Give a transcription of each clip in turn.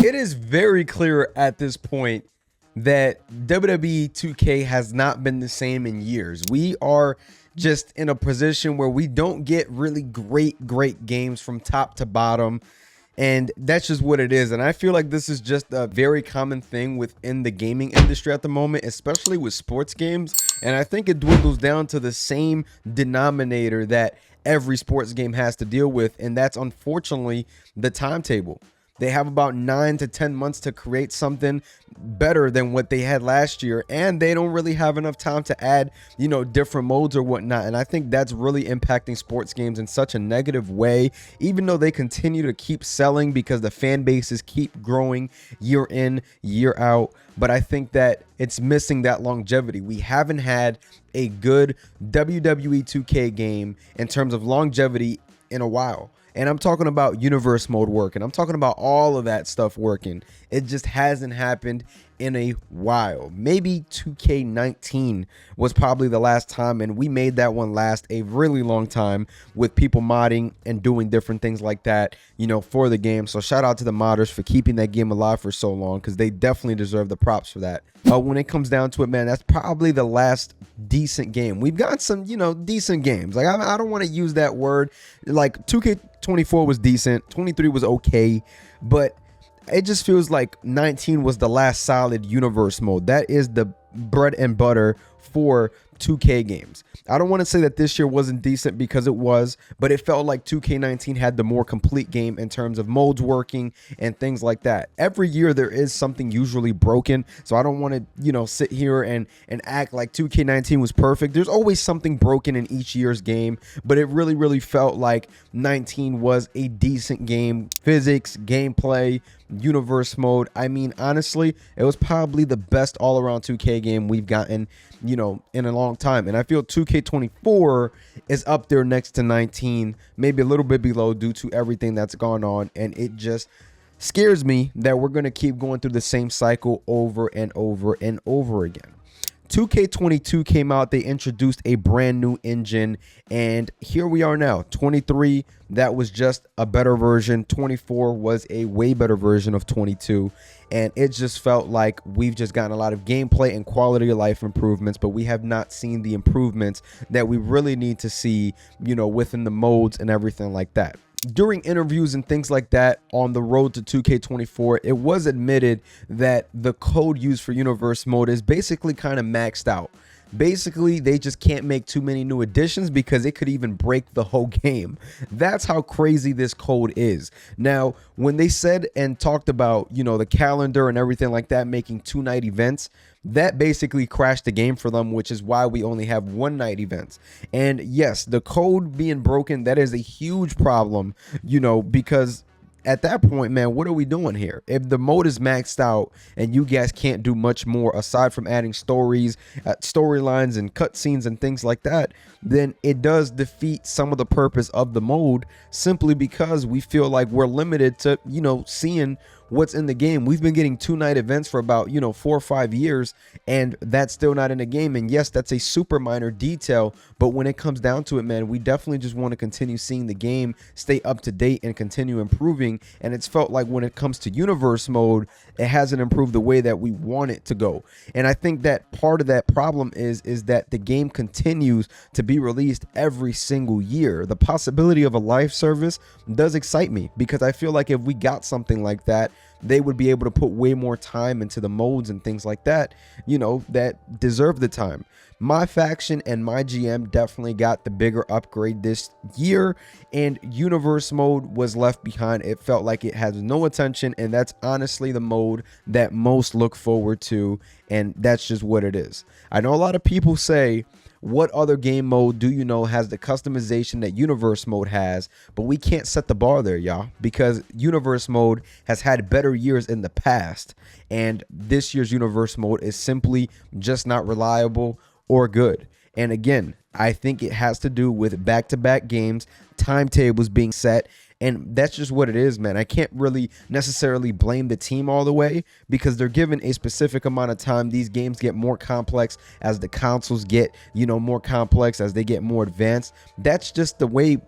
It is very clear at this point that WWE 2K has not been the same in years. We are just in a position where we don't get really great games from top to bottom. And that's just what it is. And I feel like this is just a very common thing within the gaming industry at the moment, especially with sports games. And I think it dwindles down to the same denominator that every sports game has to deal with. And that's unfortunately the timetable. They have about 9 to 10 months to create something better than what they had last year. And they don't really have enough time to add, different modes or whatnot. And I think that's really impacting sports games in such a negative way, even though they continue to keep selling because the fan bases keep growing year in, year out. But I think that it's missing that longevity. We haven't had a good WWE 2K game in terms of longevity in a while. And I'm talking about universe mode working. I'm talking about all of that stuff working. It just hasn't happened in a while. Maybe 2K19 was probably the last time, and we made that one last a really long time with people modding and doing different things like that, for the game. So shout out to the modders for keeping that game alive for so long, because they definitely deserve the props for that. When it comes down to it, man, that's probably the last decent game. We've got some, decent games. Like, I don't want to use that word. Like, 2K24 was decent. 23 was okay. But it just feels like 19 was the last solid universe mode. That is the bread and butter for 2K games. I don't want to say that this year wasn't decent, because it was, but it felt like 2K19 had the more complete game in terms of modes working and things like that. Every year there is something usually broken, so I don't want to, sit here and act like 2K19 was perfect. There's always something broken in each year's game, but it really felt like 19 was a decent game. Physics, gameplay, universe mode. I mean, honestly, it was probably the best all-around 2K game we've gotten, in a long time. And I feel 2K24 is up there next to 19, maybe a little bit below due to everything that's gone on. And it just scares me that we're going to keep going through the same cycle over and over and over again. 2K22 came out. They introduced a brand new engine, and here we are now. 23, that was just a better version. 24 was a way better version of 22, and it just felt like we've just gotten a lot of gameplay and quality of life improvements, but we have not seen the improvements that we really need to see, within the modes and everything like that. During interviews and things like that on the road to 2K24, it was admitted that the code used for universe mode is basically kind of maxed out. Basically, they just can't make too many new additions because it could even break the whole game. That's how crazy this code is. Now, when they said and talked about, the calendar and everything like that, making 2-night events, that basically crashed the game for them, which is why we only have 1-night events. And yes, the code being broken, that is a huge problem, because at that point, man, what are we doing here? If the mode is maxed out and you guys can't do much more aside from adding storylines and cutscenes and things like that, then it does defeat some of the purpose of the mode, simply because we feel like we're limited to, seeing what's in the game. We've been getting 2-night events for about 4 or 5 years, and that's still not in the game. And yes, that's a super minor detail, but when it comes down to it, man, we definitely just want to continue seeing the game stay up to date and continue improving. And it's felt like when it comes to universe mode, it hasn't improved the way that we want it to go. And I think that part of that problem is that the game continues to be released every single year. The possibility of a live service does excite me, because I feel like if we got something like that, they would be able to put way more time into the modes and things like that, that deserve the time. My faction and my GM definitely got the bigger upgrade this year, and universe mode was left behind. It felt like it has no attention, and that's honestly the mode that most look forward to, and that's just what it is. I know a lot of people say, what other game mode do you know has the customization that universe mode has? But we can't set the bar there, y'all, because universe mode has had better years in the past, and this year's universe mode is simply just not reliable or good. And again, I think it has to do with back-to-back games, timetables being set, And that's just what it is, man. I can't really necessarily blame the team all the way because they're given a specific amount of time. These games get more complex as the consoles get, more complex, as they get more advanced. That's just the way,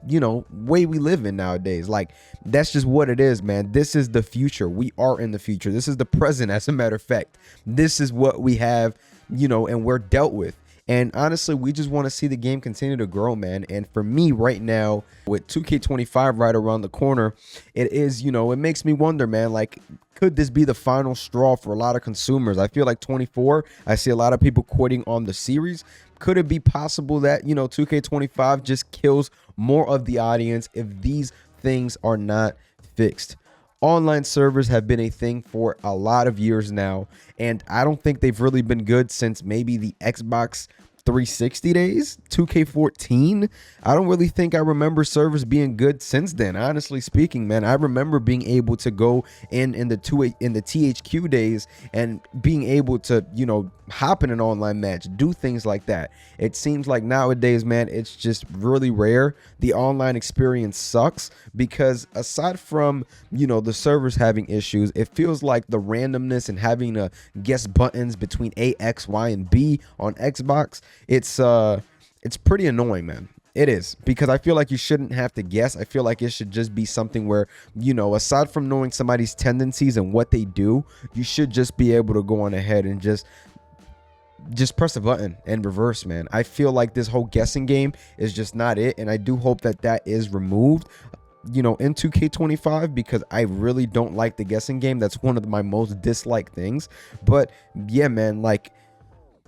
way we live in nowadays. Like, that's just what it is, man. This is the future. We are in the future. This is the present, as a matter of fact. This is what we have, and we're dealt with. And honestly, we just want to see the game continue to grow, man. And for me right now, with 2K25 right around the corner, it is, it makes me wonder, man, like, could this be the final straw for a lot of consumers? I feel like 24, I see a lot of people quitting on the series. Could it be possible that, 2K25 just kills more of the audience if these things are not fixed? Online servers have been a thing for a lot of years now, and I don't think they've really been good since maybe the Xbox 360 days, 2K14. I don't really think I remember servers being good since then, honestly speaking, man. I remember being able to go in the THQ days and being able to, hop in an online match, do things like that. It seems like nowadays, man, it's just really rare. The online experience sucks because aside from, the servers having issues, it feels like the randomness and having to guess buttons between A, X, Y, and B on Xbox, it's pretty annoying, man. It is, because I feel like you shouldn't have to guess. I feel like it should just be something where, aside from knowing somebody's tendencies and what they do, you should just be able to go on ahead and just press a button and reverse, man. I feel like this whole guessing game is just not it, and I do hope that that is removed, in 2K25, because I really don't like the guessing game. That's one of my most disliked things. But yeah, man, like,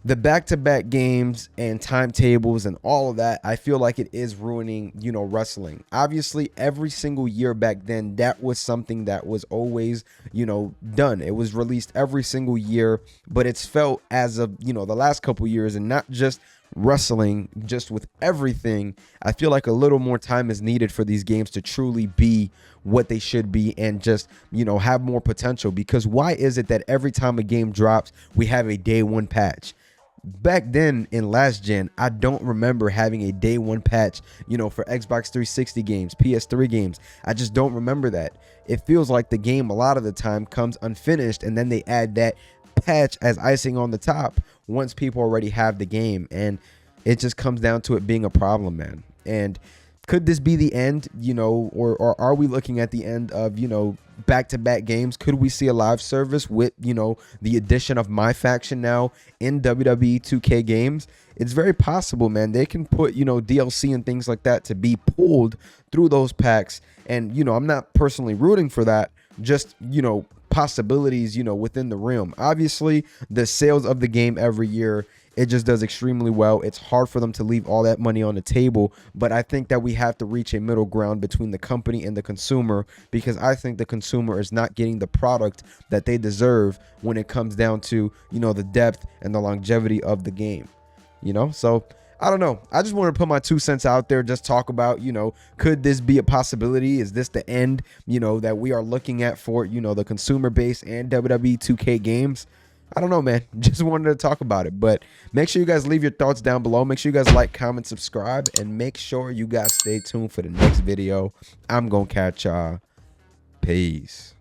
the back-to-back games and timetables and all of that, I feel like it is ruining, wrestling. Obviously, every single year back then, that was something that was always, done. It was released every single year, but it's felt as of, the last couple years, and not just wrestling, just with everything. I feel like a little more time is needed for these games to truly be what they should be and just, have more potential. Because why is it that every time a game drops, we have a day one patch? Back then in last gen, I don't remember having a day one patch, for Xbox 360 games, PS3 games. I just don't remember that. It feels like the game a lot of the time comes unfinished, and then they add that patch as icing on the top once people already have the game, and it just comes down to it being a problem, man. And could this be the end, or are we looking at the end of, back-to-back games? Could we see a live service with, the addition of my faction now in WWE 2K games? It's very possible, man. They can put, DLC and things like that to be pulled through those packs. And, I'm not personally rooting for that. Just, possibilities, within the realm. Obviously, the sales of the game every year, it just does extremely well. It's hard for them to leave all that money on the table, but I think that we have to reach a middle ground between the company and the consumer, because I think the consumer is not getting the product that they deserve when it comes down to, the depth and the longevity of the game, So I don't know. I just want to put my 2 cents out there, just talk about, could this be a possibility? Is this the end, that we are looking at for, the consumer base and WWE 2K games? I don't know, man. Just wanted to talk about it. But make sure you guys leave your thoughts down below. Make sure you guys like, comment, subscribe, and make sure you guys stay tuned for the next video. I'm going to catch y'all. Peace.